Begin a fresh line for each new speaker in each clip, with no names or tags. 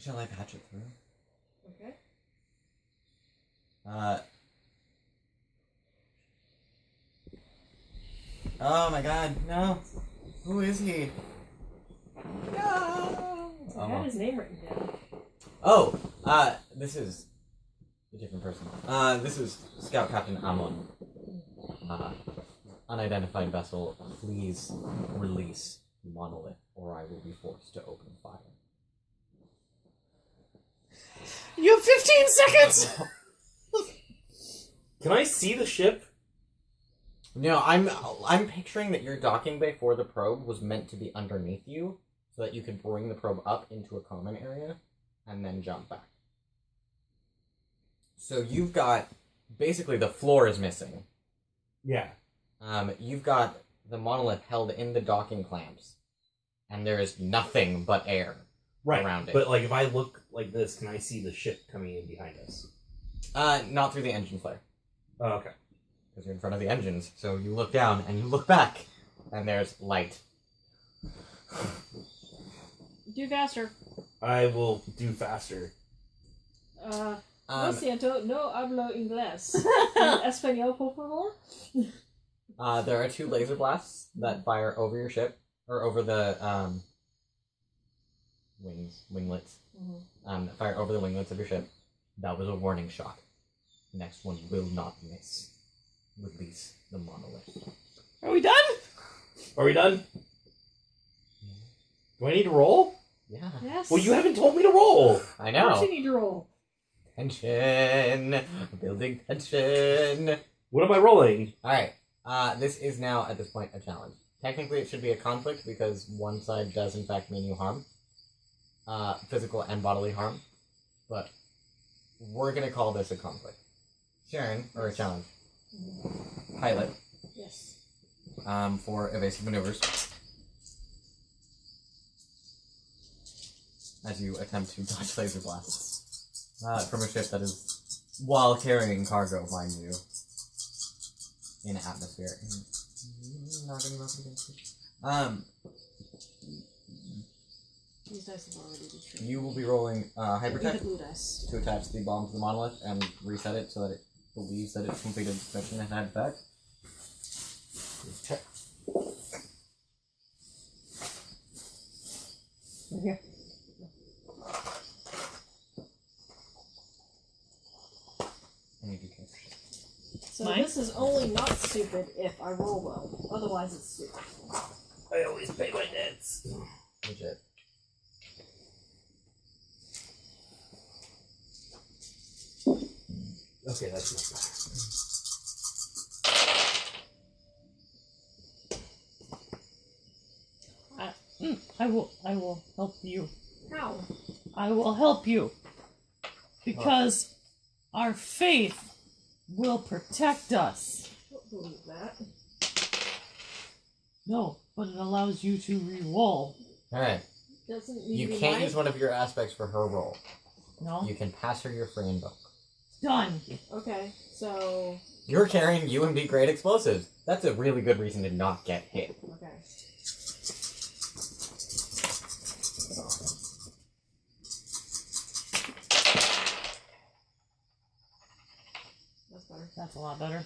Shall I patch it through?
Okay.
Oh my god, no. Who is he? No!
I had his name written down.
Oh, this is a different person. This is Scout Captain Amon. Unidentified vessel, please release Monolith, or I will be forced to open fire.
You have 15 seconds!
Can I see the ship?
No, I'm picturing that your docking bay for the probe was meant to be underneath you, so that you could bring the probe up into a common area, and then jump back. So you've got, basically the floor is missing.
Yeah.
You've got the monolith held in the docking clamps, and there is nothing but air around it.
But like, if I look like this, can I see the ship coming in behind us?
Not through the engine flare.
Oh, okay.
Because you're in front of the engines, so you look down and you look back, and there's light.
Do faster.
I will do faster.
Lo siento, no hablo inglés. Español, por favor?
There are 2 laser blasts that fire over your ship, or over the winglets. That fire over the winglets of your ship. That was a warning shot. The next one will not miss. Release the monolith.
Are we done?
Are we done? Do I need to roll?
Yeah.
Yes.
Well, you haven't told me to roll.
I
Of course
know.
you need to roll.
Tension. Building tension.
What am I rolling?
Alright. This is now, at this point, a challenge. Technically, it should be a conflict because one side does, in fact, mean you harm. Physical and bodily harm. But we're going to call this a conflict. Sharon, or a challenge. Pilot.
Yes.
For evasive maneuvers. As you attempt to dodge laser blasts. From a ship that is, while carrying cargo, mind you, in atmosphere. Not gonna go up against it.
These dice have already been trained.
You will be rolling
The
Hypertech
blue dice.
to attach the bomb to the monolith and reset it so that it believes that it's completed its mission and had back.
Check.
Yeah.
And you do care.
So
Mine?
this is only not stupid if I roll well. Otherwise it's stupid.
I always pay my debts.
Legit.
Okay, that's not bad.
I will help you.
How?
I will help you. Because our faith will protect us.
Don't believe that.
No, but it allows you to re-roll.
Alright.
Doesn't need
You
to be
can't
mine?
use one of your aspects for her roll.
No?
You can pass her your free invoke.
Done.
Okay, so...
You're carrying UMD grade explosives. That's a really good reason to not get hit.
Okay. That's better.
That's a lot better.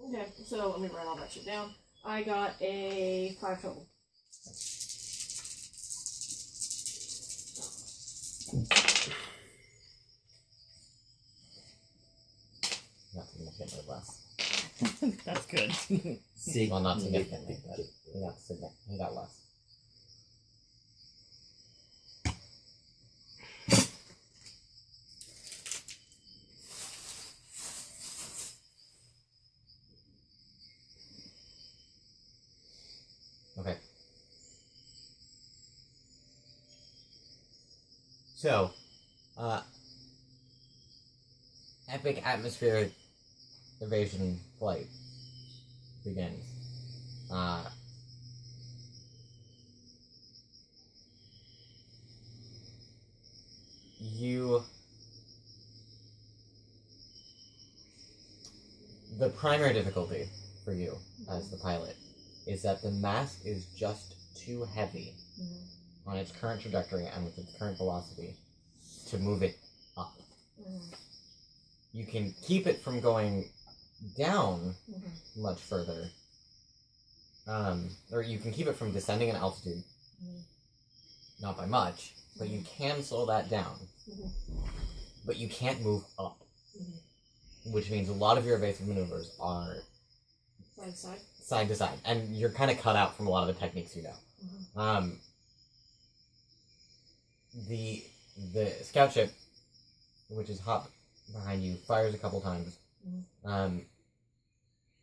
Okay, so let me write all that shit down. I got a 5 total.
Not significantly less.
That's good.
Well, not significantly, but he got less. Okay. So, epic atmospheric evasion flight begins. The primary difficulty for you as the pilot is that the mass is just too heavy on its current trajectory and with its current velocity to move it up. You can keep it from going down much further, or you can keep it from descending in altitude, not by much, but you can slow that down. But you can't move up, which means a lot of your evasive maneuvers are side to side, and you're kind of cut out from a lot of the techniques you know. The scout ship, which is hop behind you, fires a couple times.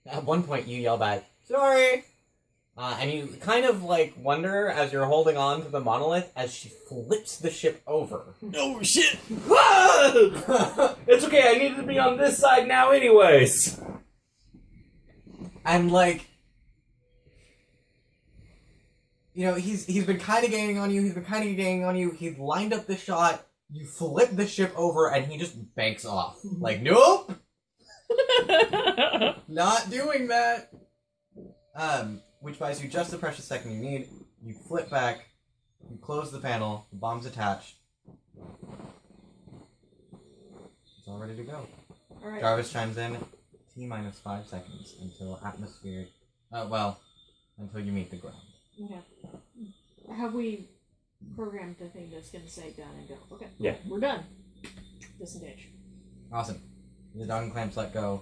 At one point, you yell back, "Sorry!" And you kind of like wonder as you're holding on to the monolith as she flips the ship over.
Oh shit! It's okay. I needed to be on this side now, anyways.
And like, you know, he's been kind of gaining on you. He's lined up the shot. You flip the ship over, and he just banks off. Like, nope, not doing that. Which buys you just the precious second you need. You flip back. You close the panel. The bomb's attached. It's all ready to go.
All right.
Jarvis chimes in. T-minus 5 seconds until atmosphere. Until you meet the ground.
Okay. Have we programmed the thing that's going to say done and go? Okay.
Yeah.
We're done. Disengage.
Awesome. The docking clamps let go.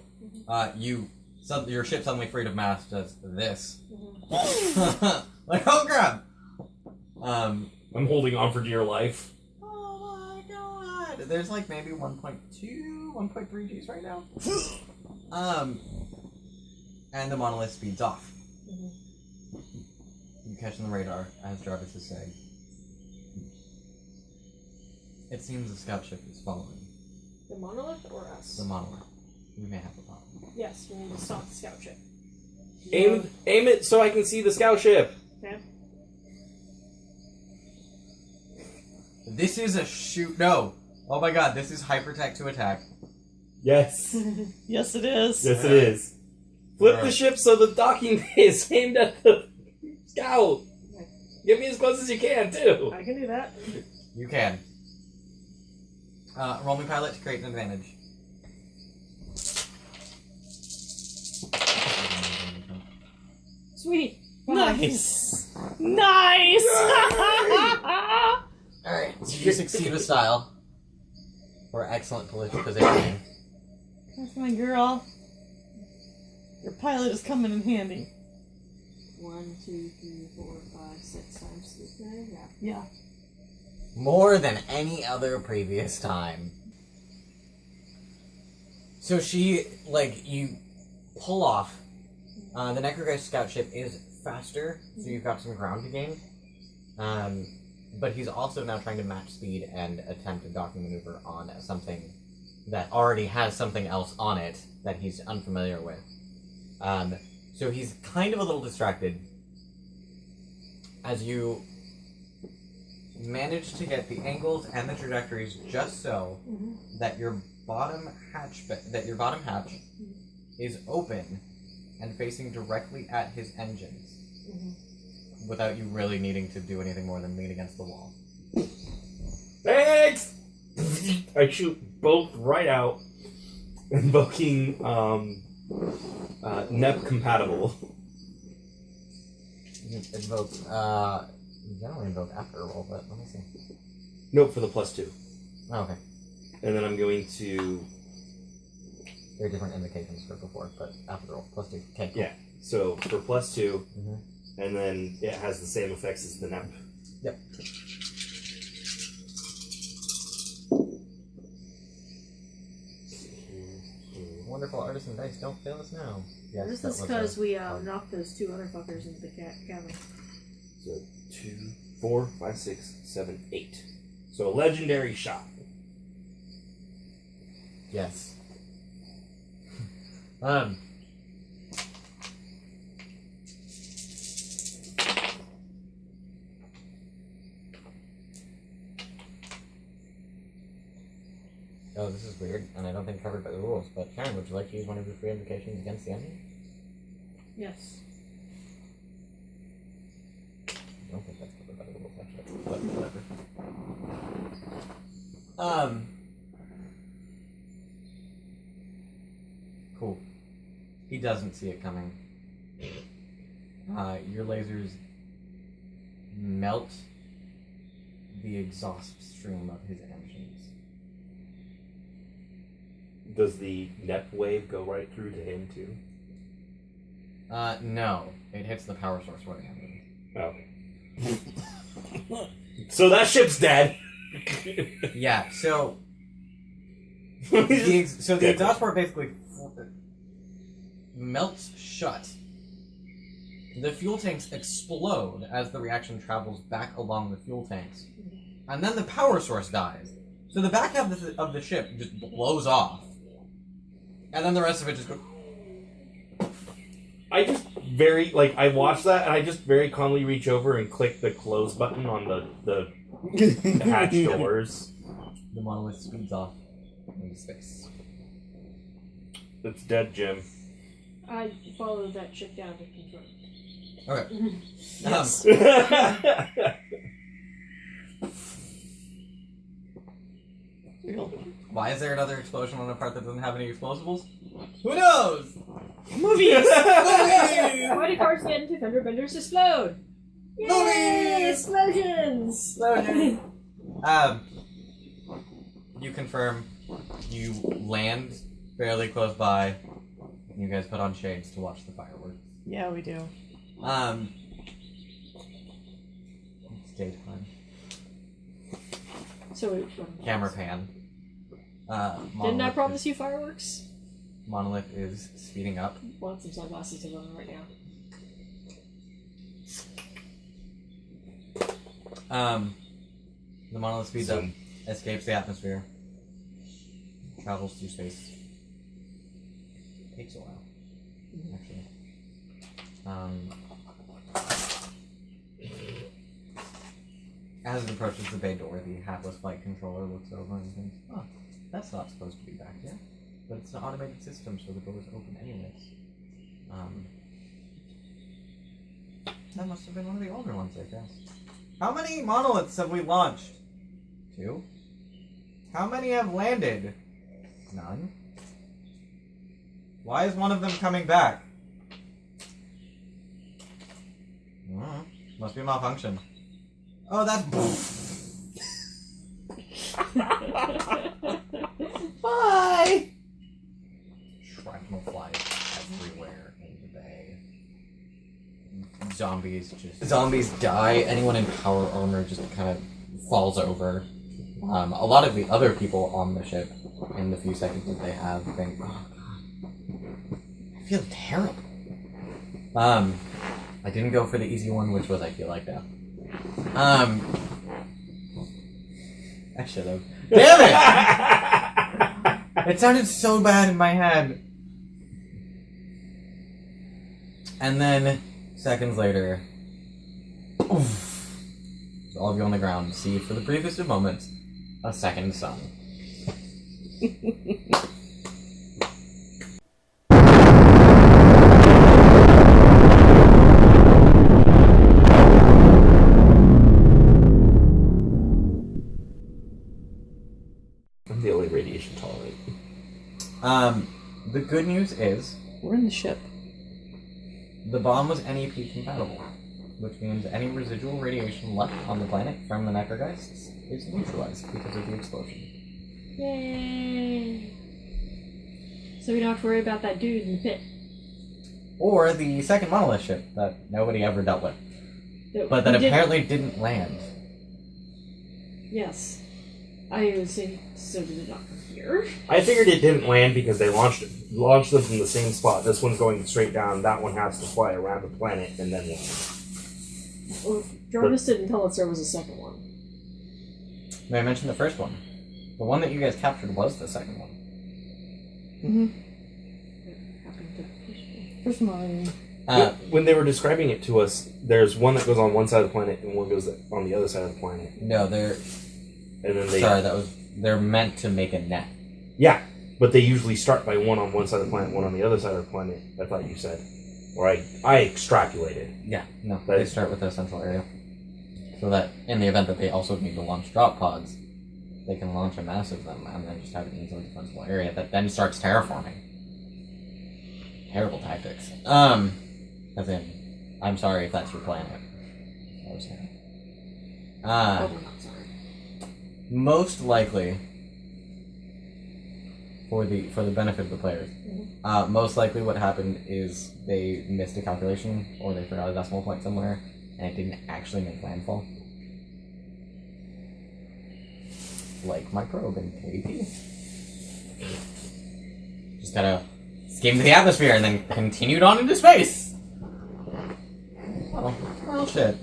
Your ship suddenly freed of mass does this. Like, oh crap!
I'm holding on for dear life.
Oh my god! There's like maybe 1.2, 1.3 Gs right now. And the monolith speeds off. You catch on the radar, as Jarvis is saying. It seems the scout ship is following.
The monolith or us?
The monolith. We may have a problem.
Yes, we need to stop the scout ship.
Aim it so I can see the scout ship.
Okay.
This is a shoot. No. Oh my god, this is hypertech to attack.
Yes.
Yes, it is.
Yes, it is. Flip the
Alright.
ship so the docking bay is aimed at the scout. Get me as close as you can, too.
I can do that.
You can. Roll me pilot to create an advantage.
Sweet.
Nice. Nice.
Alright, so you succeed with style. Or excellent positioning.
That's my girl. Your pilot is coming in handy.
1, 2, 3, 4, 5, 6 times 6. Yeah.
Yeah.
More than any other previous time. So she, like, you pull off. The Necrogeist scout ship is faster, so you've got some ground to gain. But he's also now trying to match speed and attempt a docking maneuver on something that already has something else on it that he's unfamiliar with. So he's kind of a little distracted as you manage to get the angles and the trajectories just so that your bottom hatch is open and facing directly at his engines without you really needing to do anything more than lean against the wall.
Thanks! I shoot both right out, invoking NEP compatible.
You can invoke, you generally invoke after a roll, but let me see.
Nope, for the +2.
Oh, okay.
And then I'm going to...
There are different indications for before, but after the roll, +2. Okay, cool.
Yeah, so for +2,
Mhm.
and then it has the same effects as the NEP.
Yep. Wonderful artisan dice, don't fail us now. Yes,
This
that
is
was
because we
hard.
knocked those two other fuckers into the cabin.
So 2, 4, 5, 6, 7, 8. So a legendary shot.
Yes. Oh, this is weird, and I don't think covered by the rules, but Karen, would you like to use one of your free invocations against the enemy?
Yes.
I don't think that's covered by the rules, actually. But Cool. He doesn't see it coming. Your lasers melt the exhaust stream of his engines.
Does the net wave go right through to him too?
No. It hits the power source for the engine.
Oh. So that ship's dead.
Yeah, so... the exhaust port basically melts shut. The fuel tanks explode as the reaction travels back along the fuel tanks. And then the power source dies. So the back half of the ship just blows off. And then the rest of it just goes...
I just I watch that and I just very calmly reach over and click the close button on the hatch doors.
The monolith speeds off into space.
It's dead, Jim.
I follow that ship down to confirm.
Okay.
Yes.
Why is there another explosion on a part that doesn't have any explosibles? Who knows?
Movies! Mighty cars get into fender benders explode! Yay!
Movies!
Explosions!
You confirm you land fairly close by. You guys put on shades to watch the fireworks.
Yeah, we do.
It's daytime.
So
Camera pan.
didn't I promise you fireworks?
Monolith is speeding up.
Want some sunglasses to run right now.
The monolith speeds up, escapes the atmosphere, travels through space. Takes a while, actually. As it approaches the bay door, the hapless flight controller looks over and thinks, "Oh, that's not supposed to be back yet." But it's an automated system, so the door's open anyways. That must have been one of the older ones, I guess. How many monoliths have we launched? 2? How many have landed? None. Why is one of them coming back? Must be a malfunction. Oh, that's... Bye! Shrapnel flies everywhere in the bay. Zombies die. Anyone in power armor just kind of falls over. A lot of the other people on the ship, in the few seconds that they have, think, "Oh God, I feel terrible." I didn't go for the easy one, which was I feel like death. I should have. Damn it! It sounded so bad in my head. And then, seconds later, oof, all of you on the ground see, for the briefest of moments, a second sun.
I'm the only radiation tolerant.
The good news is
We're in the ship.
the bomb was NEP compatible, which means any residual radiation left on the planet from the Necrogeists is neutralized because of the explosion.
Yay! So we don't have to worry about that dude in the pit.
Or the second monolith ship that nobody ever dealt with, but that apparently didn't land.
Yes. I was saying, so did it not come here?
I figured it didn't land because they launched them from the same spot. This one's going straight down. That one has to fly around the planet and then land.
Well, Jarvis didn't tell us there was a second one.
May I mention the first one? The one that you guys captured was the second one.
Mm-hmm.
What happened to the fish?
First one.
When they were describing it to us, there's one that goes on one side of the planet and one goes on the other side of the planet.
No, they're...
And then they...
Sorry, they're meant to make a net.
Yeah, but they usually start by one on one side of the planet, one on the other side of the planet, I thought you said. Or I extrapolated.
Yeah, no, they start with a central area. So that, in the event that they also need to launch drop pods, they can launch a mass of them and then just have an easily defensible area that then starts terraforming. Terrible tactics. As in, I'm sorry if that's your planet. I was saying.
Probably not sorry.
Most likely, for the benefit of the players, most likely what happened is they missed a calculation or they forgot a decimal point somewhere and it didn't actually make landfall. Like my probe in KP. Just gotta skim to the atmosphere and then continued on into space. Oh, well, shit.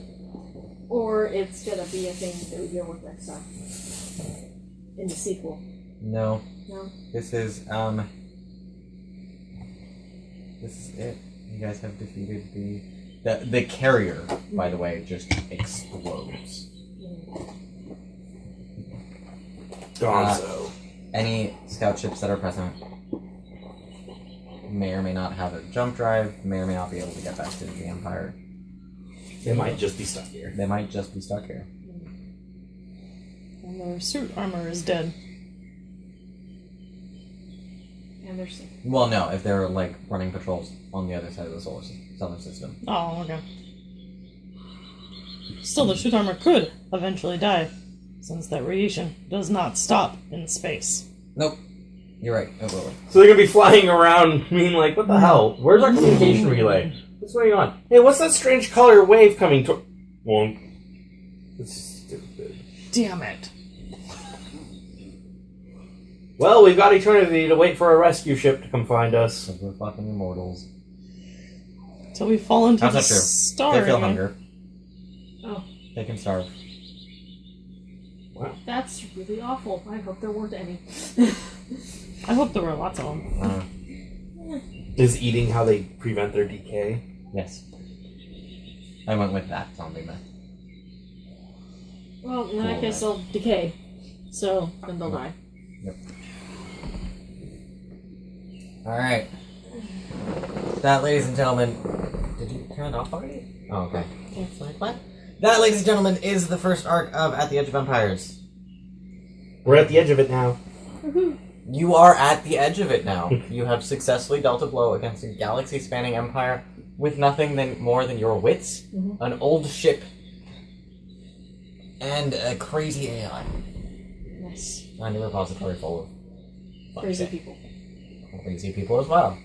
Or it's gonna be a thing that we deal with next time. In the sequel.
No.
No?
This is it. You guys have defeated the carrier, by the way, just explodes.
Gonzo.
Any scout ships that are present may or may not have a jump drive, may or may not be able to get back to the Empire.
They might just be stuck here.
They might just be stuck here.
And their suit armor is dead.
And there's some.
Well, no, if they're like running patrols on the other side of the solar system.
Oh, okay. Still, the suit armor could eventually die, since that radiation does not stop in space.
Nope. You're right. It will.
So they're gonna be flying around being like, what the hell? Where's our communication relay? What's going on? Hey, what's that strange color wave coming to... Wonk. This is stupid.
Damn it.
Well, we've got eternity to wait for a rescue ship to come find us.
Because we're fucking immortals.
Till we fall into
How's
the
that true?
star.
They feel
again.
hunger.
Oh,
They can starve.
that's really awful. I hope there weren't any.
I hope there were lots of them.
Is eating how they prevent their decay?
Yes. I went with that zombie myth.
Well, in that case, they'll decay. So, then they'll die.
Yep. Alright. That, ladies and gentlemen... Did you turn it off already? Oh, okay. It's like, what? That, ladies and gentlemen, is the first arc of At the Edge of Empires.
We're at the edge of it now.
You are at the edge of it now. You have successfully dealt a blow against a galaxy-spanning empire with nothing more than your wits, an old ship, and a crazy AI.
Yes.
And a repository full of
Crazy
shit.
people.
Crazy people as well.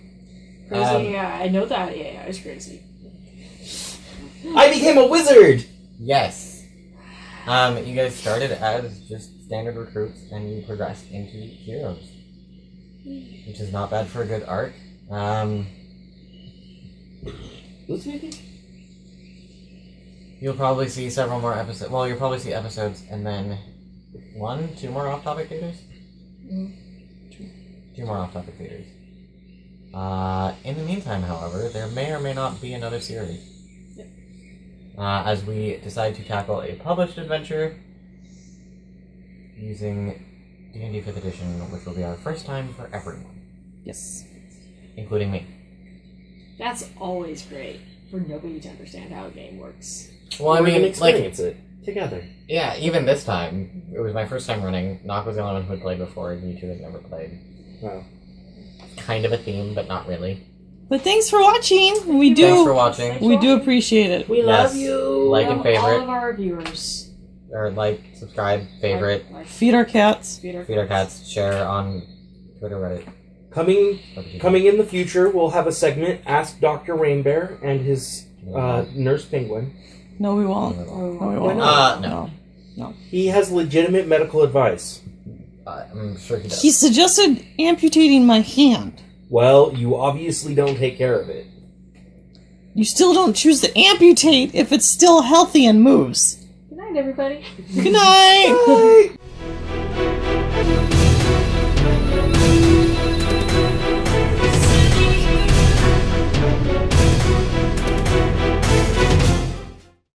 Crazy AI. I know that AI is crazy.
I became a wizard!
Yes. You guys started as just standard recruits, and you progressed into heroes, which is not bad for a good arc. You'll probably see several more episodes. Well, you'll probably see episodes, and then 2 more off-topic theaters. 2 more off-topic theaters. In the meantime, however, there may or may not be another series.
Yep.
As we decide to tackle a published adventure using D&D 5th edition, which will be our first time for everyone,
Yes.
including me.
That's always great for nobody to understand how a game works.
Well, I
We're
mean,
gonna
like,
experience it together.
yeah, even this time, it was my first time running. Knock was the only one who had played before, and you two had never played.
Wow.
Kind of a theme, but not really.
But thanks for watching. We
Thanks for
do.
watching.
We do appreciate it.
We
Yes.
love you!
Like and
All
favorite,
of our viewers.
or like, subscribe, favorite,
Feed our cats.
Feed
feed our cats, share on Twitter, Reddit.
Coming
whatever.
coming in the future, we'll have a segment, Ask Dr. Rainbear and his nurse penguin.
No, we won't.
Uh,
No, we
Why
won't.
not?
no.
He has legitimate medical advice.
I'm sure he does.
He suggested amputating my hand.
Well, you obviously don't take care of it.
You still don't choose to amputate if it's still healthy and moves.
Good night, everybody.
Good night.
Bye.